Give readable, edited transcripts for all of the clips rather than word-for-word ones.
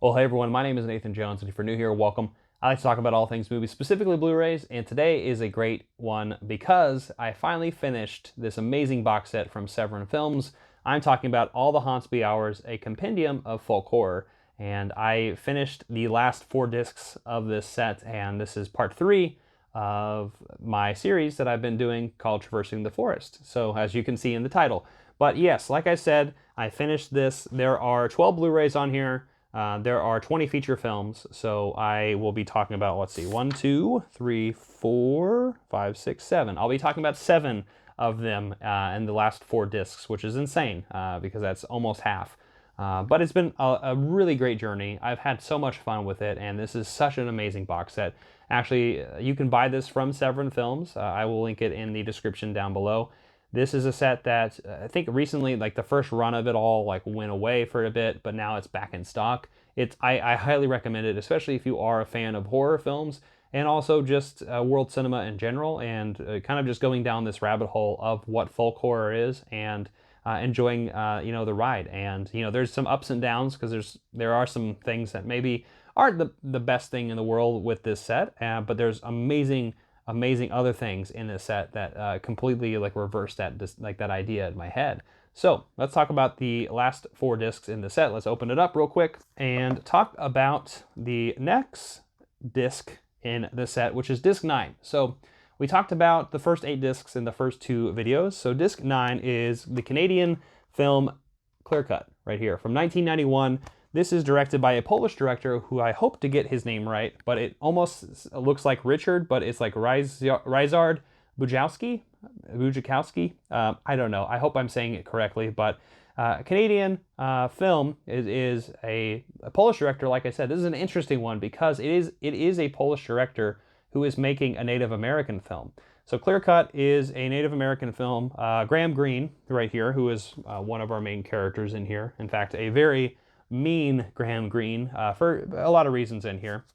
Well, hey everyone, my name is Nathan Jones, and if you're new here, welcome. I like to talk about all things movies, specifically Blu-rays, and today is a great one because I finally finished this amazing box set from Severin Films. I'm talking about All the Hauntsby Hours, a compendium of folk horror, and I finished the last 4 discs of this set, and this is part 3 of my series that I've been doing called Traversing the Forest, so as you can see in the title. But yes, like I said, I finished this. There are 12 Blu-rays on here. There are 20 feature films, so I will be talking about, let's see, 1, 2, 3, 4, 5, 6, 7. I'll be talking about 7 of them in the last 4 discs, which is insane because that's almost half. But it's been a really great journey. I've had so much fun with it, and this is such an amazing box set. Actually, you can buy this from Severin Films. I will link it in the description down below. This is a set that I think recently, like the first run of it all, like went away for a bit, but now it's back in stock. I highly recommend it, especially if you are a fan of horror films and also just world cinema in general, and kind of just going down this rabbit hole of what folk horror is and enjoying the ride. And there's some ups and downs because there are some things that maybe aren't the best thing in the world with this set, but there's amazing other things in this set that completely like reverse that idea in my head. So let's talk about the last 4 discs in the set. Let's open it up real quick and talk about the next disc in the set, which is disc 9. So we talked about the first 8 discs in the first 2 videos. So disc 9 is the Canadian film Clearcut right here from 1991. This is directed by a Polish director who I hope to get his name right, but it almost looks like Richard, but it's like Ryszard Bujakowski. I don't know. I hope I'm saying it correctly, but Canadian film is a Polish director. Like I said, this is an interesting one because it is a Polish director who is making a Native American film. So Clearcut is a Native American film. Graham Greene, right here, who is one of our main characters in here. In fact, a very mean Graham Greene, for a lot of reasons in here,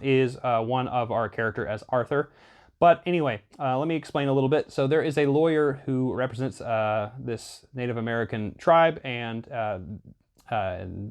is one of our character as Arthur. But anyway, let me explain a little bit. So there is a lawyer who represents this Native American tribe, and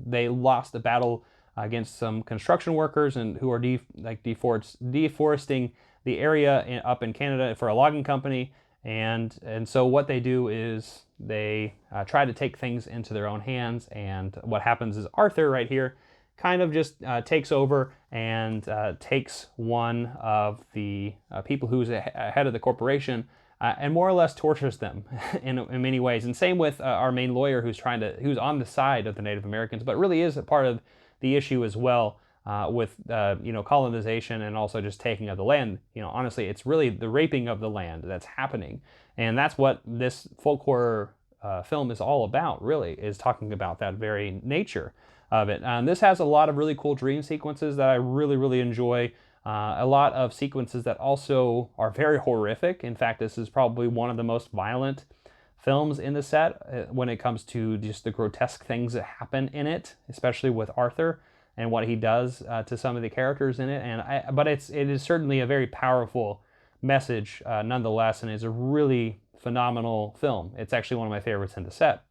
they lost a battle against some construction workers and who are deforesting the area up in Canada for a logging company. And so what they do is they try to take things into their own hands, and what happens is Arthur right here kind of just takes over and takes one of the people who's ahead of the corporation and more or less tortures them in many ways. And same with our main lawyer who's on the side of the Native Americans, but really is a part of the issue as well. With colonization and also just taking of the land. Honestly, it's really the raping of the land that's happening, and that's what this folk horror film is all about. Really, is talking about that very nature of it. And this has a lot of really cool dream sequences that I really enjoy. A lot of sequences that also are very horrific. In fact, this is probably one of the most violent films in the set when it comes to just the grotesque things that happen in it, especially with Arthur and what he does to some of the characters in it. But it is certainly a very powerful message nonetheless, and is a really phenomenal film. It's actually one of my favorites in the set.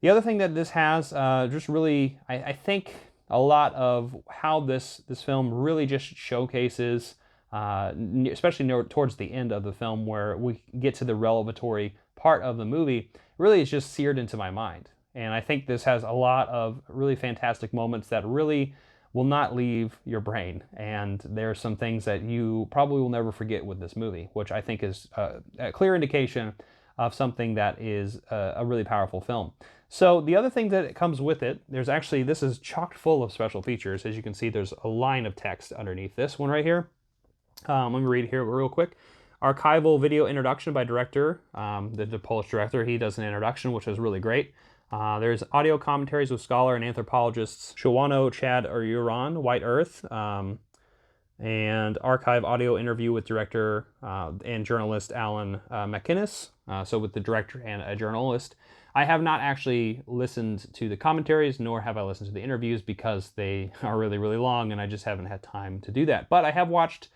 The other thing that this has, just really, I think a lot of how this film really just showcases, especially towards the end of the film where we get to the revelatory part of the movie, really is just seared into my mind. And I think this has a lot of really fantastic moments that really will not leave your brain. And there are some things that you probably will never forget with this movie, which I think is a clear indication of something that is a really powerful film. So the other thing that comes with it, this is chock full of special features. As you can see, there's a line of text underneath this one right here. Let me read here real quick. Archival video introduction by director, the Polish director. He does an introduction, which is really great. There's audio commentaries with scholar and anthropologists Shawano Chad Uran, White Earth, and archive audio interview with director and journalist Alan McInnes, so with the director and a journalist. I have not actually listened to the commentaries, nor have I listened to the interviews because they are really long and I just haven't had time to do that. But I have watched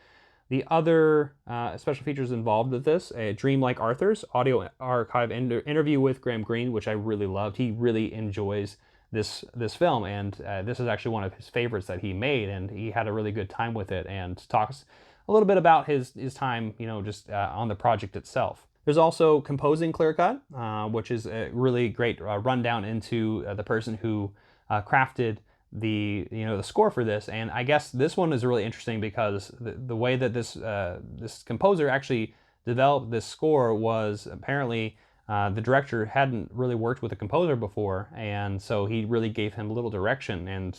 the other special features involved with this, a Dream Like Arthur's audio archive interview with Graham Greene, which I really loved. He really enjoys this film, and this is actually one of his favorites that he made, and he had a really good time with it, and talks a little bit about his time, you know, just on the project itself. There's also composing Clearcut, which is a really great rundown into the person who crafted the score for this. And I guess this one is really interesting because the way that this composer actually developed this score was apparently the director hadn't really worked with a composer before, and so he really gave him a little direction and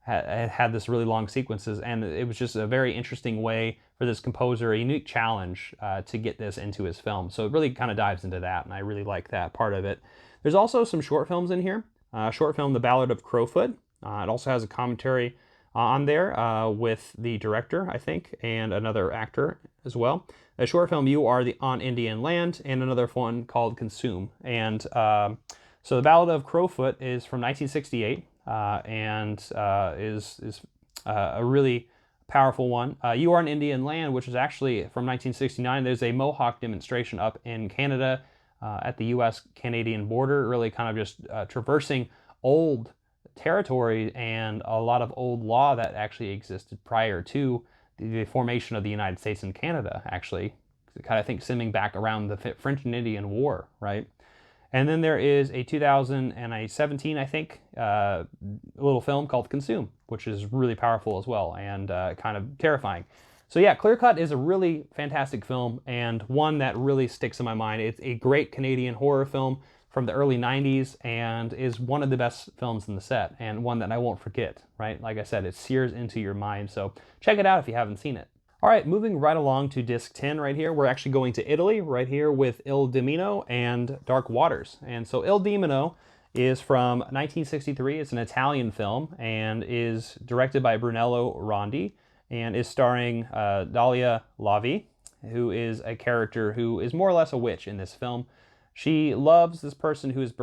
had this really long sequences, and it was just a very interesting way for this composer, a unique challenge to get this into his film. So it really kind of dives into that, and I really like that part of it. There's also some short films in here. Short film, The Ballad of Crowfoot. It also has a commentary on there with the director, I think, and another actor as well. A short film, You Are on Indian Land, and another one called Consume. And so The Ballad of Crowfoot is from 1968 and is a really powerful one. You Are on Indian Land, which is actually from 1969. There's a Mohawk demonstration up in Canada at the US-Canadian border, really kind of just traversing old territory and a lot of old law that actually existed prior to the formation of the United States and Canada, actually. Kind of think stemming back around the French and Indian War, right? And then there is a 2017, I think, little film called Consume, which is really powerful as well and kind of terrifying. So yeah, Clearcut is a really fantastic film and one that really sticks in my mind. It's a great Canadian horror film from the early 90s and is one of the best films in the set and one that I won't forget, right? Like I said, it sears into your mind, so check it out if you haven't seen it. All right, moving right along to disc 10 right here. We're actually going to Italy right here with Il Demonio and Dark Waters. And so Il Demonio is from 1963. It's an Italian film and is directed by Brunello Rondi and is starring Dalia Lavi, who is a character who is more or less a witch in this film. She loves this person who is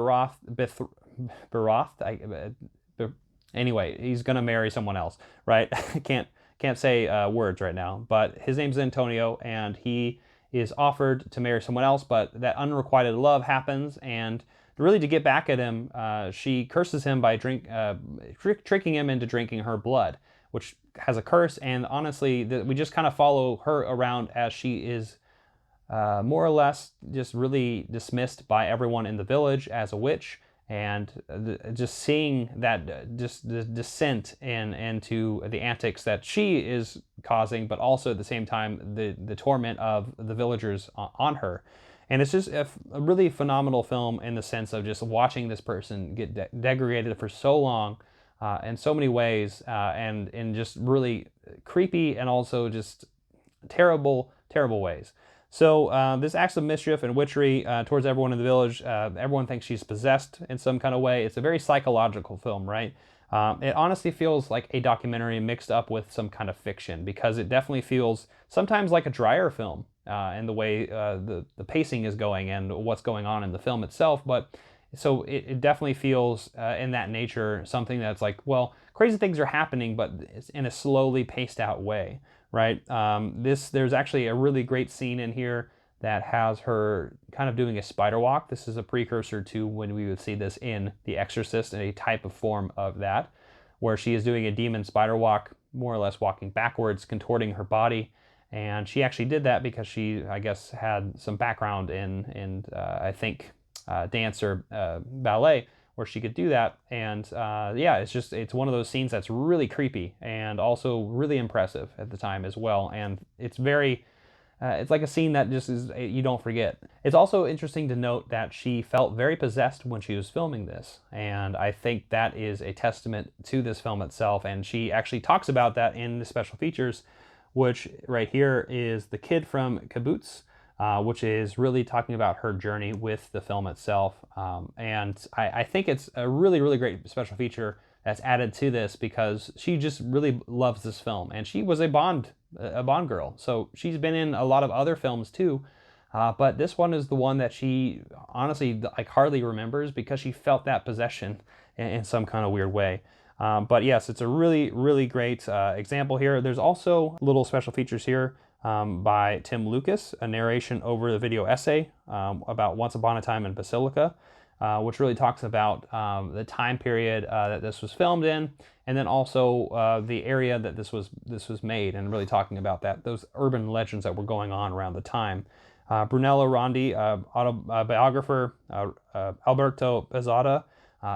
anyway, he's gonna marry someone else, right? Can't say words right now, but his name's Antonio, and he is offered to marry someone else, but that unrequited love happens, and really to get back at him, she curses him by tricking him into drinking her blood, which has a curse, and honestly, we just kind of follow her around as she is more or less just really dismissed by everyone in the village as a witch, and just seeing that just the descent into the antics that she is causing, but also at the same time the torment of the villagers on her. And it's just a really phenomenal film in the sense of just watching this person get degraded for so long in so many ways, and in just really creepy and also just terrible ways. So this acts of mischief and witchery towards everyone in the village. Everyone thinks she's possessed in some kind of way. It's a very psychological film, right? It honestly feels like a documentary mixed up with some kind of fiction, because it definitely feels sometimes like a drier film in the way the pacing is going and what's going on in the film itself. But so it definitely feels in that nature something that's like, well, crazy things are happening, but it's in a slowly paced out way. Right. There's actually a really great scene in here that has her kind of doing a spider walk. This is a precursor to when we would see this in The Exorcist, a type of form of that, where she is doing a demon spider walk, more or less walking backwards, contorting her body. And she actually did that because she, I guess, had some background in I think, dance or ballet, where she could do that. And yeah, it's one of those scenes that's really creepy and also really impressive at the time as well. And it's very, it's like a scene that just is, you don't forget. It's also interesting to note that she felt very possessed when she was filming this. And I think that is a testament to this film itself. And she actually talks about that in the special features, which right here is The Kid from Kibbutz, which is really talking about her journey with the film itself. And I think it's a really, really great special feature that's added to this because she just really loves this film. And she was a Bond girl. So she's been in a lot of other films too. But this one is the one that she honestly like hardly remembers because she felt that possession in some kind of weird way. But yes, it's a really, really great example here. There's also little special features here by Tim Lucas, a narration over the video essay about Once Upon a Time in Basilica. which really talks about the time period that this was filmed in, and then also the area that this was made, and really talking about those urban legends that were going on around the time. Brunello Rondi, autobiographer, Alberto Pezzata,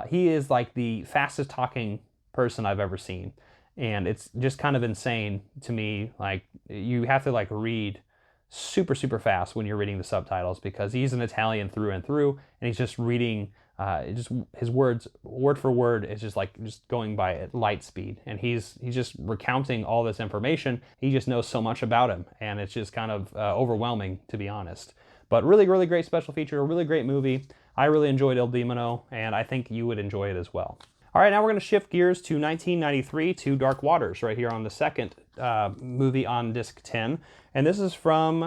he is like the fastest talking person I've ever seen. And it's just kind of insane to me. Like, you have to like read super, super fast when you're reading the subtitles, because he's an Italian through and through, and he's just reading just his words word for word is just going by at light speed, and he's just recounting all this information. He just knows so much about him, and it's just kind of overwhelming, to be honest. But really, really great special feature, a really great movie. I really enjoyed Il Demino, and I think you would enjoy it as well. All right, now we're going to shift gears to 1993 to Dark Waters, right here on the second movie on disc 10. And this is from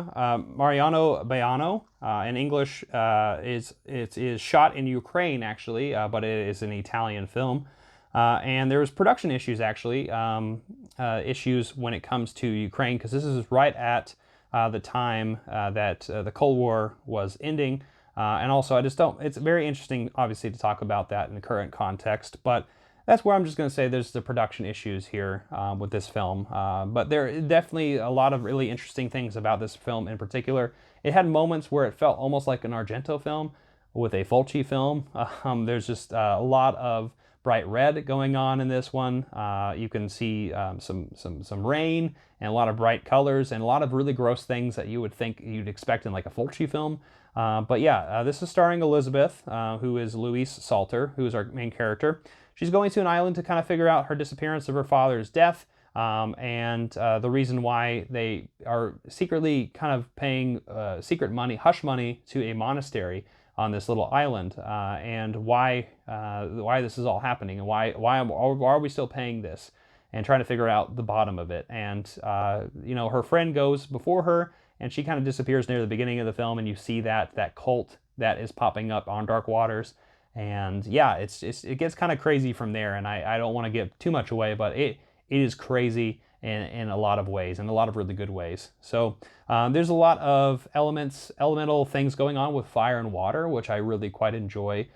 Mariano Baiano. In English, it is shot in Ukraine, actually, but it is an Italian film. And there was production issues, actually, issues when it comes to Ukraine, because this is right at the time that the Cold War was ending. And also, it's very interesting, obviously, to talk about that in the current context, but that's where I'm just going to say there's the production issues here with this film. But there are definitely a lot of really interesting things about this film in particular. It had moments where it felt almost like an Argento film with a Fulci film. There's just a lot of bright red going on in this one. You can see some rain and a lot of bright colors and a lot of really gross things that you would think you'd expect in like a Fulci film. But yeah, this is starring Elizabeth, who is Louise Salter, who is our main character. She's going to an island to kind of figure out her disappearance of her father's death, and the reason why they are secretly kind of paying secret money, hush money, to a monastery on this little island, and why this is all happening, and why are we still paying this, and trying to figure out the bottom of it. And her friend goes before her, and she kind of disappears near the beginning of the film, and you see that cult that is popping up on Dark Waters. And yeah, it gets kind of crazy from there, and I don't want to give too much away, but it is crazy in a lot of ways, and a lot of really good ways. So there's a lot of elemental things going on with fire and water, which I really quite enjoy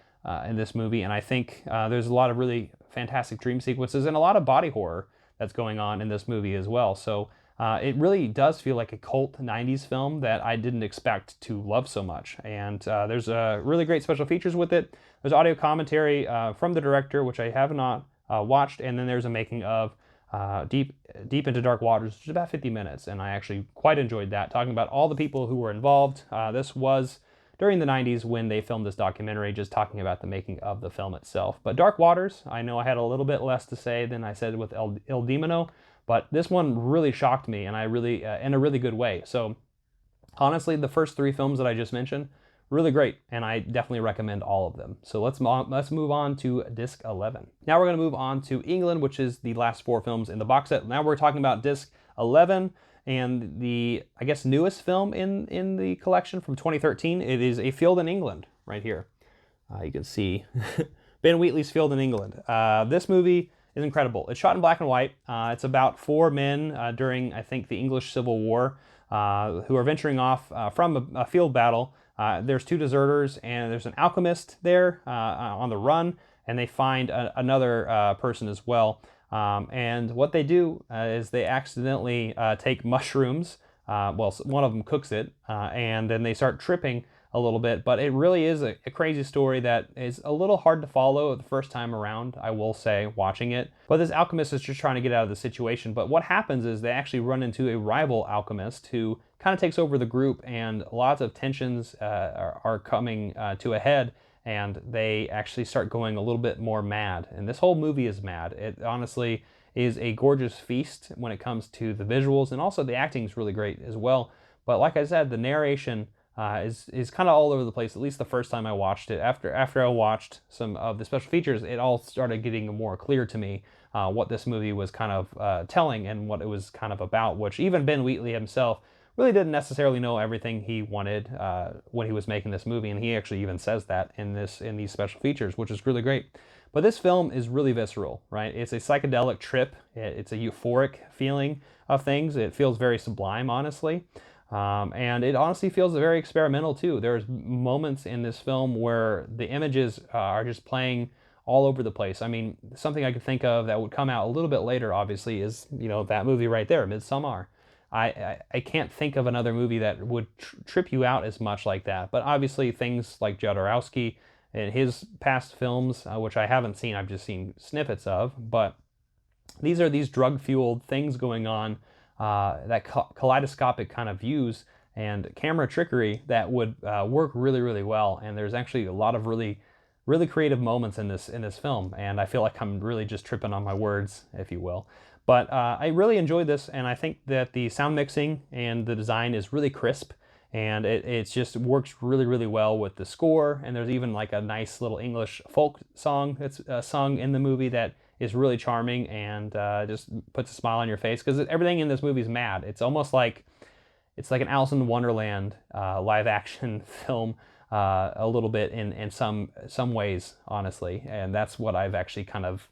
in this movie. And I think there's a lot of really fantastic dream sequences and a lot of body horror that's going on in this movie as well. So it really does feel like a cult 90s film that I didn't expect to love so much. And there's really great special features with it. There's audio commentary from the director, which I have not watched, and then there's a making of Deep into Dark Waters, which is about 50 minutes, and I actually quite enjoyed that, talking about all the people who were involved. This was during the 90s when they filmed this documentary, just talking about the making of the film itself. But Dark Waters, I know I had a little bit less to say than I said with Il Demino, but this one really shocked me, and I really, in a really good way. So honestly, the first three films that I just mentioned, really great, and I definitely recommend all of them. So let's move on to disc 11. Now we're going to move on to England, which is the last four films in the box set. Now we're talking about disc 11 and the, I guess, newest film in the collection from 2013. It is A Field in England, right here. You can see Ben Wheatley's Field in England. This movie is incredible. It's shot in black and white. It's about four men during, I think, the English Civil War who are venturing off from a field battle. There's two deserters, and there's an alchemist there on the run, and they find another person as well. And what they do is they accidentally take mushrooms. Well, one of them cooks it, and then they start tripping a little bit. But it really is a crazy story that is a little hard to follow the first time around, I will say, watching it. But this alchemist is just trying to get out of the situation. But what happens is they actually run into a rival alchemist who kind of takes over the group, and lots of tensions are coming to a head, and they actually start going a little bit more mad. And this whole movie is mad. It honestly is a gorgeous feast when it comes to the visuals, and also the acting is really great as well. But like I said, the narration is kind of all over the place, at least the first time I watched it. After I watched some of the special features, it all started getting more clear to me what this movie was kind of telling and what it was kind of about, which even Ben Wheatley himself really didn't necessarily know everything he wanted when he was making this movie, and he actually even says that in these special features, which is really great. But this film is really visceral, right? It's a psychedelic trip. It's a euphoric feeling of things. It feels very sublime, honestly. And it honestly feels very experimental too. There's moments in this film where the images are just playing all over the place. I mean, something I could think of that would come out a little bit later, obviously, is, you know, that movie right there, Midsommar. I can't think of another movie that would trip you out as much like that. But obviously, things like Jodorowsky and his past films, which I haven't seen, I've just seen snippets of, but these are these drug-fueled things going on, that kaleidoscopic kind of views and camera trickery that would work really, really well. And there's actually a lot of really, really creative moments in this film. And I feel like I'm really just tripping on my words, if you will. But I really enjoyed this, and I think that the sound mixing and the design is really crisp, and it just works really, really well with the score. And there's even like a nice little English folk song that's sung in the movie that is really charming and just puts a smile on your face, because everything in this movie is mad. It's almost like it's like an Alice in Wonderland live action film, a little bit in some ways, honestly. And that's what I've actually kind of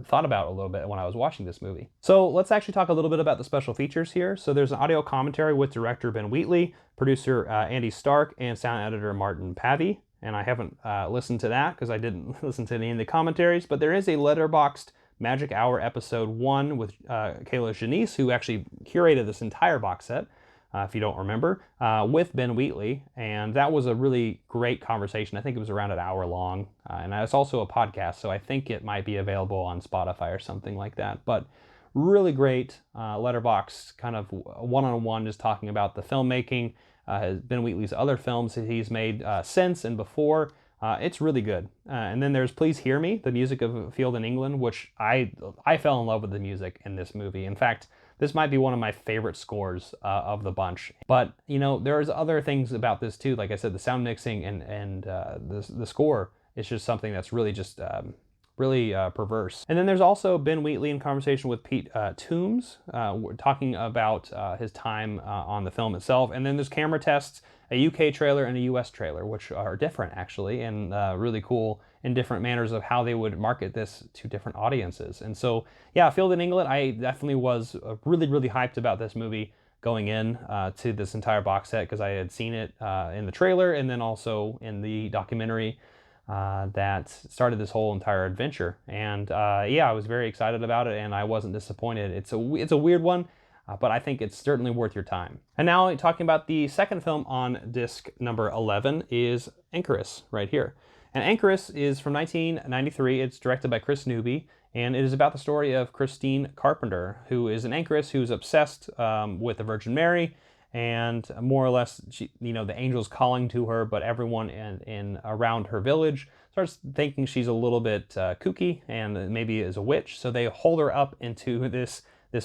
thought about a little bit when I was watching this movie. So let's actually talk a little bit about the special features here. So there's an audio commentary with director Ben Wheatley, producer Andy Stark, and sound editor Martin Pavey. And I haven't listened to that because I didn't listen to any of the commentaries, but there is a Letterboxd Magic Hour episode 1 with Kayla Janice, who actually curated this entire box set, if you don't remember, with Ben Wheatley. And that was a really great conversation. I think it was around an hour long. And it's also a podcast, so I think it might be available on Spotify or something like that. But really great Letterboxd kind of one-on-one, just talking about the filmmaking, Ben Wheatley's other films that he's made since and before. It's really good. And then there's Please Hear Me, the music of A Field in England, which I fell in love with the music in this movie. In fact, this might be one of my favorite scores of the bunch. But, you know, there's other things about this too. Like I said, the sound mixing and the score is just something that's really just really perverse. And then there's also Ben Wheatley in conversation with Pete Toombs, talking about his time on the film itself. And then there's camera tests, a UK trailer and a US trailer, which are different actually, and really cool in different manners of how they would market this to different audiences. And so, yeah, Field in England, I definitely was really, really hyped about this movie going in to this entire box set, because I had seen it in the trailer and then also in the documentary that started this whole entire adventure. And yeah, I was very excited about it, and I wasn't disappointed. It's a weird one, but I think it's certainly worth your time. And now talking about the second film on disc number 11 is Anchoress right here. And Anchoress is from 1993. It's directed by Chris Newby, and it is about the story of Christine Carpenter, who is an anchoress who's obsessed with the Virgin Mary, and more or less, she, you know, the angel's calling to her, but everyone in around her village starts thinking she's a little bit kooky and maybe is a witch. So they hold her up into this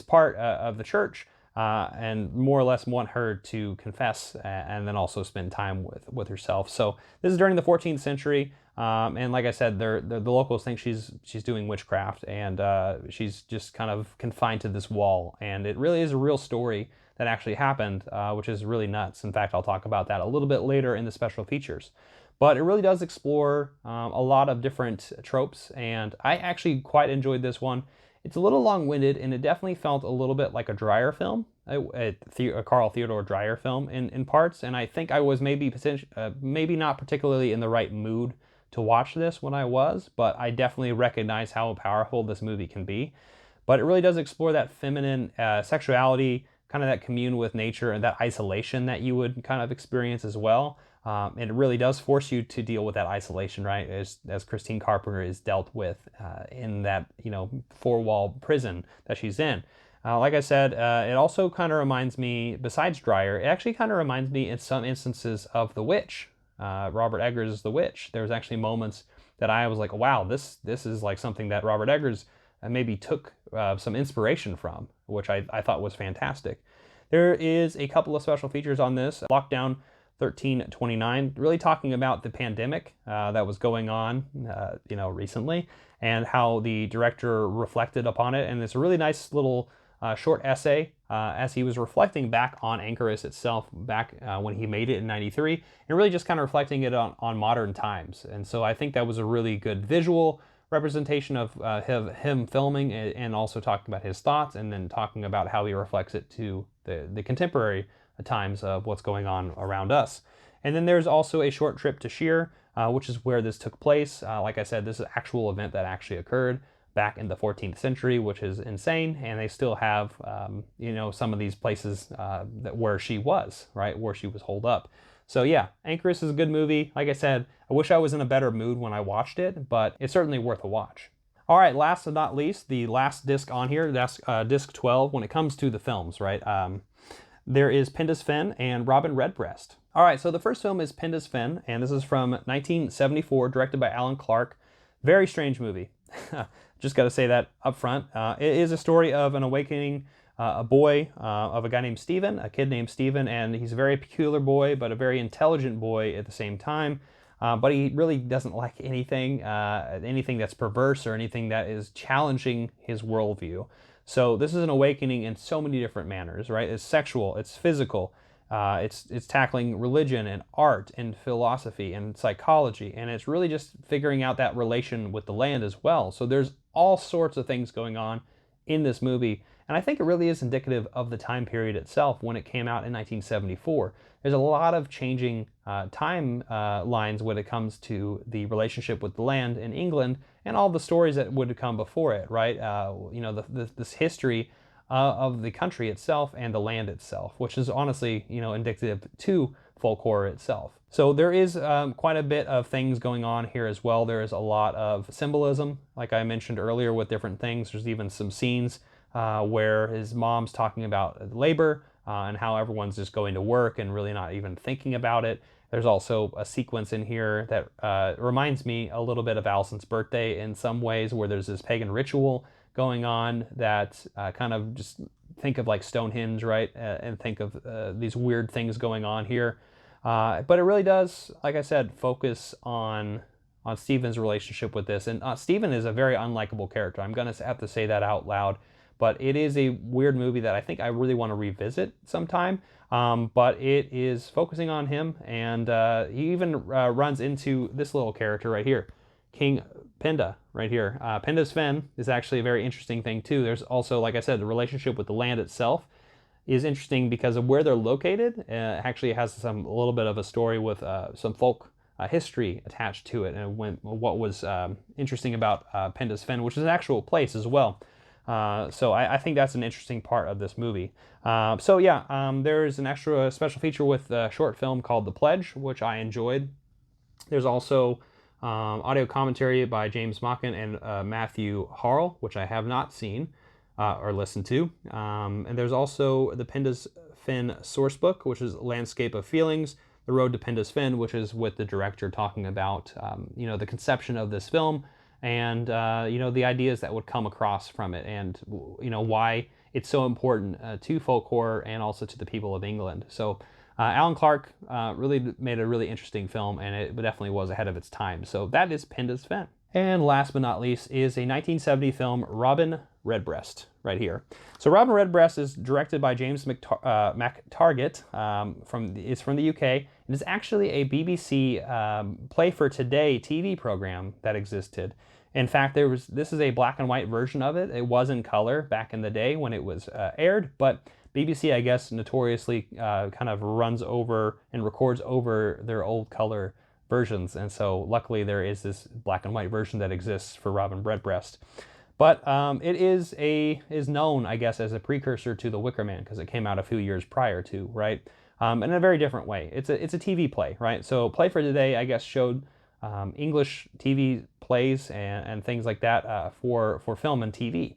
part of the church and more or less want her to confess and then also spend time with herself. So this is during the 14th century. And like I said, the locals think she's doing witchcraft, and she's just kind of confined to this wall. And it really is a real story that actually happened, which is really nuts. In fact, I'll talk about that a little bit later in the special features. But it really does explore a lot of different tropes, and I actually quite enjoyed this one. It's a little long-winded, and it definitely felt a little bit like a Dreyer film, a Carl Theodor Dreyer film in parts. And I think I was maybe not particularly in the right mood to watch this when I was, but I definitely recognize how powerful this movie can be. But it really does explore that feminine sexuality, kind of that commune with nature, and that isolation that you would kind of experience as well. And it really does force you to deal with that isolation, right? As Christine Carpenter is dealt with in that, you know, four-wall prison that she's in. Like I said, it also kind of reminds me, besides Dreyer, it actually kind of reminds me in some instances of The Witch. Robert Eggers' The Witch. There's actually moments that I was like, wow, this is like something that Robert Eggers maybe took some inspiration from, which I thought was fantastic. There is a couple of special features on this. Lockdown 1329, really talking about the pandemic that was going on, you know, recently, and how the director reflected upon it. And it's a really nice little short essay as he was reflecting back on Anchoress itself back when he made it in '93, and really just kind of reflecting it on modern times. And so I think that was a really good visual representation of him filming, and also talking about his thoughts, and then talking about how he reflects it to the contemporary times of what's going on around us. And then there's also a short trip to Sheer, which is where this took place. Like I said, this is an actual event that actually occurred back in the 14th century, which is insane. And they still have, some of these places where she was, right, where she was holed up. So yeah, Anchoress is a good movie. Like I said, I wish I was in a better mood when I watched it, but it's certainly worth a watch. All right, last but not least, the last disc on here, that's disc 12 when it comes to the films, right? There is Penda's Fen and Robin Redbreast. All right, so the first film is Penda's Fen, and this is from 1974, directed by Alan Clark. Very strange movie. Just got to say that up front. It is a story of an awakening, a boy of a guy named Stephen, a kid named Stephen, and he's a very peculiar boy, but a very intelligent boy at the same time. But he really doesn't like anything that's perverse or anything that is challenging his worldview. So this is an awakening in so many different manners, right? It's sexual, it's physical, it's tackling religion and art and philosophy and psychology, and it's really just figuring out that relation with the land as well. So there's all sorts of things going on in this movie, and I think it really is indicative of the time period itself when it came out in 1974. There's a lot of changing time lines when it comes to the relationship with the land in England and all the stories that would come before it, right? This history of the country itself and the land itself, which is honestly, indicative to folk horror itself. So there is quite a bit of things going on here as well. There is a lot of symbolism, like I mentioned earlier, with different things. There's even some scenes where his mom's talking about labor and how everyone's just going to work and really not even thinking about it. There's also a sequence in here that reminds me a little bit of Allison's Birthday in some ways, where there's this pagan ritual going on that kind of just think of like Stonehenge, right? And think of these weird things going on here. But it really does, like I said, focus on Stephen's relationship with this. And Stephen is a very unlikable character. I'm going to have to say that out loud. But it is a weird movie that I think I really want to revisit sometime. But it is focusing on him, and he even runs into this little character right here, King Penda, right here. Penda's Fen is actually a very interesting thing too. There's also, like I said, the relationship with the land itself is interesting because of where they're located. Actually has a little bit of a story with some folk history attached to it, and what was interesting about Penda's Fen, which is an actual place as well. So I think that's an interesting part of this movie. There's an extra special feature with a short film called The Pledge, which I enjoyed. There's also audio commentary by James Machen and Matthew Harrell, which I have not seen or listened to. And there's also the Penda's Fen sourcebook, which is Landscape of Feelings, The Road to Penda's Fen, which is with the director talking about the conception of this film, and the ideas that would come across from it, and why it's so important to folk horror and also to the people of England. So Alan Clark really made a really interesting film, and it definitely was ahead of its time. So that is Penda's Fen. And last but not least is a 1970 film, Robin Redbreast, right here. So Robin Redbreast is directed by James McTargett. It's from the UK. It is actually a BBC Play for Today TV program that existed. In fact, this is a black and white version of it. It was in color back in the day when it was aired, but BBC, I guess, notoriously kind of runs over and records over their old color versions, and so luckily there is this black and white version that exists for Robin Redbreast. But it is known, I guess, as a precursor to The Wicker Man, because it came out a few years prior to, right? In a very different way. It's a TV play, right? So Play for Today, I guess, showed English TV plays and things like that for film and TV,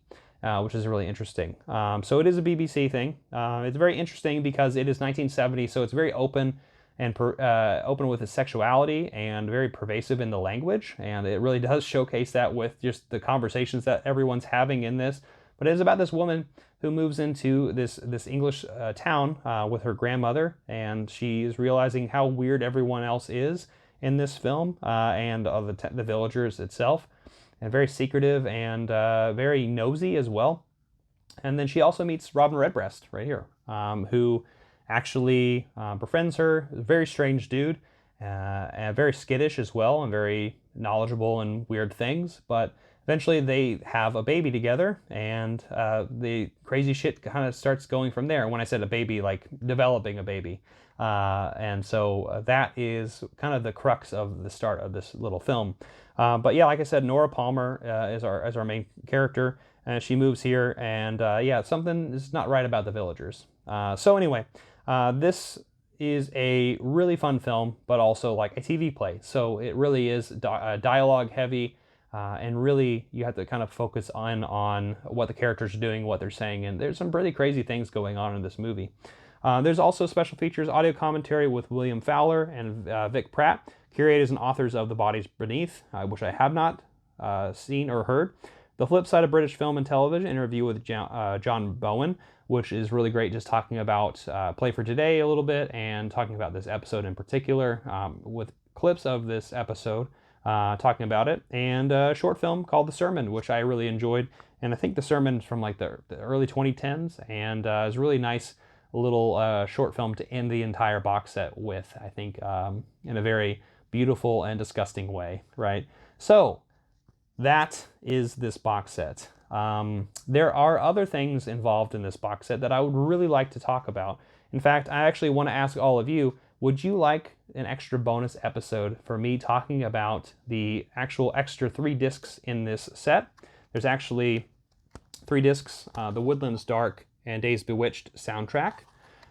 which is really interesting. So it is a BBC thing. It's very interesting because it is 1970, so it's very open and open with its sexuality and very pervasive in the language. And it really does showcase that with just the conversations that everyone's having in this. But it is about this woman who moves into this English town with her grandmother, and she is realizing how weird everyone else is in this film and the villagers itself, and very secretive and very nosy as well. And then she also meets Robin Redbreast right here, who actually befriends her. A very strange dude, and very skittish as well, and very knowledgeable in weird things. But at eventually they have a baby together, and the crazy shit kind of starts going from there. When I said a baby, like developing a baby. And so that is kind of the crux of the start of this little film. But yeah, like I said, Nora Palmer is our main character, and she moves here, and yeah, something is not right about the villagers. So anyway, this is a really fun film, but also like a TV play. So it really is dialogue heavy, and really you have to kind of focus on what the characters are doing, what they're saying, and there's some pretty crazy things going on in this movie. There's also special features audio commentary with William Fowler and Vic Pratt, curators and authors of The Bodies Beneath, which I have not seen or heard. The Flip Side of British Film and Television, interview with John Bowen, which is really great, just talking about Play for Today a little bit and talking about this episode in particular, with clips of this episode talking about it, and a short film called The Sermon, which I really enjoyed. And I think The Sermon is from like the early 2010s, and is really nice little short film to end the entire box set with, I think, in a very beautiful and disgusting way, right? So that is this box set. There are other things involved in this box set that I would really like to talk about. In fact, I actually want to ask all of you, would you like an extra bonus episode for me talking about the actual extra 3 discs in this set? There's actually 3 discs, The Woodlands Dark and Days Bewitched soundtrack.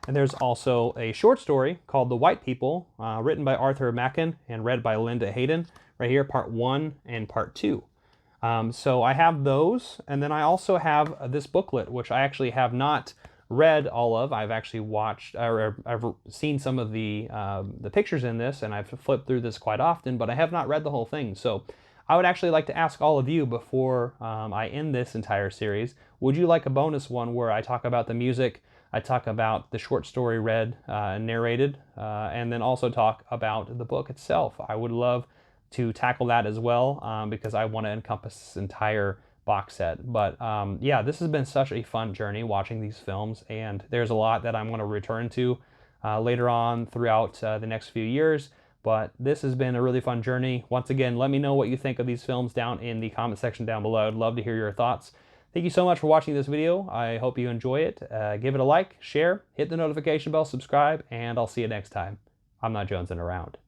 And there's also a short story called The White People, written by Arthur Machen and read by Linda Hayden. Right here, part 1 and part 2. So I have those, and then I also have this booklet, which I actually have not read all of. I've actually watched, or I've seen some of the pictures in this, and I've flipped through this quite often, but I have not read the whole thing. So I would actually like to ask all of you before I end this entire series, would you like a bonus one where I talk about the music, I talk about the short story read and narrated, and then also talk about the book itself? I would love to tackle that as well, because I want to encompass this entire box set. But yeah, this has been such a fun journey watching these films, and there's a lot that I'm going to return to later on throughout the next few years. But this has been a really fun journey. Once again, let me know what you think of these films down in the comment section down below. I'd love to hear your thoughts. Thank you so much for watching this video. I hope you enjoy it. Give it a like, share, hit the notification bell, subscribe, and I'll see you next time. I'm not jonesing around.